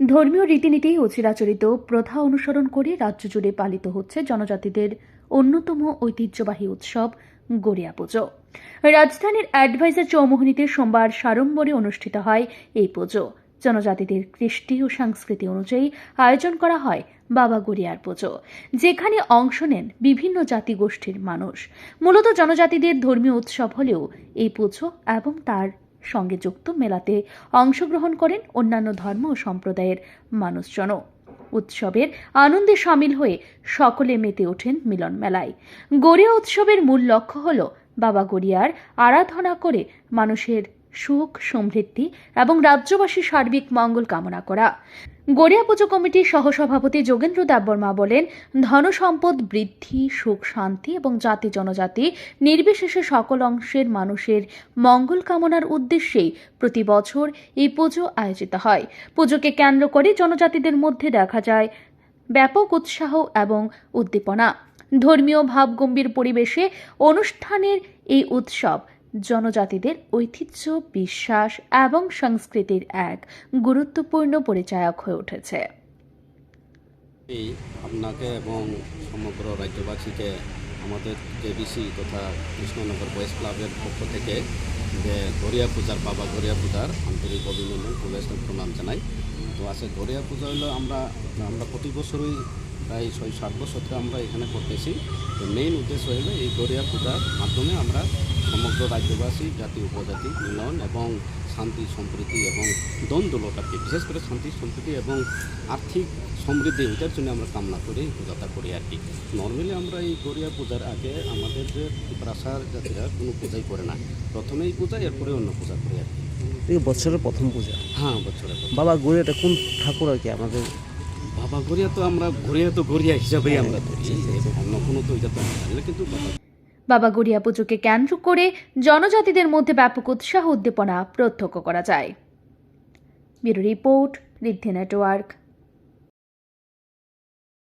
ধর্মীয় রীতিনীতি ও চিরাচরিত প্রথা অনুসরণ করে রাজ্য জুড়ে পালিত হচ্ছে জনজাতিদের অন্যতম ঐতিহ্যবাহী উৎসব গড়িয়া পুজো। রাজধানীর অ্যাডভাইজার চৌমুহনীতে সোমবার সাড়ম্বরে অনুষ্ঠিত হয় এই পুজো। জনজাতিদের কৃষ্টি ও সংস্কৃতি অনুযায়ী আয়োজন করা হয় বাবা গড়িয়ার পুজো, যেখানে অংশ নেন বিভিন্ন জাতিগোষ্ঠীর মানুষ। মূলত জনজাতিদের ধর্মীয় উৎসব হলেও এই পুজো এবং তার সঙ্গে যুক্ত মেলাতে অংশগ্রহণ করেন অন্যান্য ধর্ম ও সম্প্রদায়ের মানুষজনও। উৎসবের আনন্দে সামিল হয়ে সকলে মেতে ওঠেন মিলন মেলায়। গড়িয়া উৎসবের মূল লক্ষ্য হল বাবা গড়িয়ার আরাধনা করে মানুষের সুখ, সমৃদ্ধি এবং রাজ্যবাসীর সার্বিক মঙ্গল কামনা করা। গড়িয়া পুজো কমিটির সহসভাপতি যোগেন্দ্র দেববর্মা বলেন, ধনসম্পদ বৃদ্ধি, সুখ শান্তি এবং জাতি জনজাতি নির্বিশেষে সকল অংশের মানুষের মঙ্গল কামনার উদ্দেশ্যেই প্রতি বছর এই পুজো আয়োজিত হয়। পুজোকে কেন্দ্র করে জনজাতিদের মধ্যে দেখা যায় ব্যাপক উৎসাহ এবং উদ্দীপনা। ধর্মীয় ভাবগম্ভীর পরিবেশে অনুষ্ঠানের এই উৎসব জনজাতিদের ঐতিহ্য, বিশ্বাস এবং সংস্কৃতির এক গুরুত্বপূর্ণ পরিচায়ক হয়ে উঠেছে। আপনাকে এবং সমগ্র রাজ্যবাসীকে আমাদের কেবিসি তথা কৃষ্ণনগর বয়েজ ক্লাবের পক্ষ থেকে যে গড়িয়া পূজার বাবা গড়িয়া পূজার আন্তরিক অভিনন্দন প্রণাম জানাই। তো আছে গড়িয়া পূজা হলো আমরা প্রতি বছরই প্রায় ৬-৭ বছর ধরে আমরা এখানে করতেছি। তো মেইন উদ্দেশ্য হলো এই গড়িয়া পূজার মাধ্যমে আমরা সমগ্র রাজ্যবাসী, জাতি উপজাতি মিলন এবং শান্তি সম্প্রীতি এবং দ্বন্দ্বলতাকে, বিশেষ করে শান্তি সম্প্রীতি এবং আর্থিক সমৃদ্ধি, এটার জন্য আমরা কামনা করি, পূজাটা করি আর কি। নর্মালি আমরা এই গড়িয়া পূজার আগে আমাদের যে প্রাসার জাতিরা কোনো পূজাই করে না, প্রথমেই পূজা এরপরে অন্য পূজা করি আর কি। এই বছরের প্রথম পূজা। হ্যাঁ, বছরের বাবা গড়িয়াটা কোন ঠাকুর আর কি আমাদের? বাবা গড়িয়া তো আমরা গড়িয়া হিসাবেই আমরা ধরি, অন্য কোনো তো এটা তো জানি না, কিন্তু বাবা গড়িয়া পুজোকে কেন্দ্র করে জনজাতিদের মধ্যে ব্যাপক উৎসাহ উদ্দীপনা প্রত্যক্ষ করা যায়। ব্যুরো রিপোর্ট, ঋদ্ধি নেটওয়ার্ক।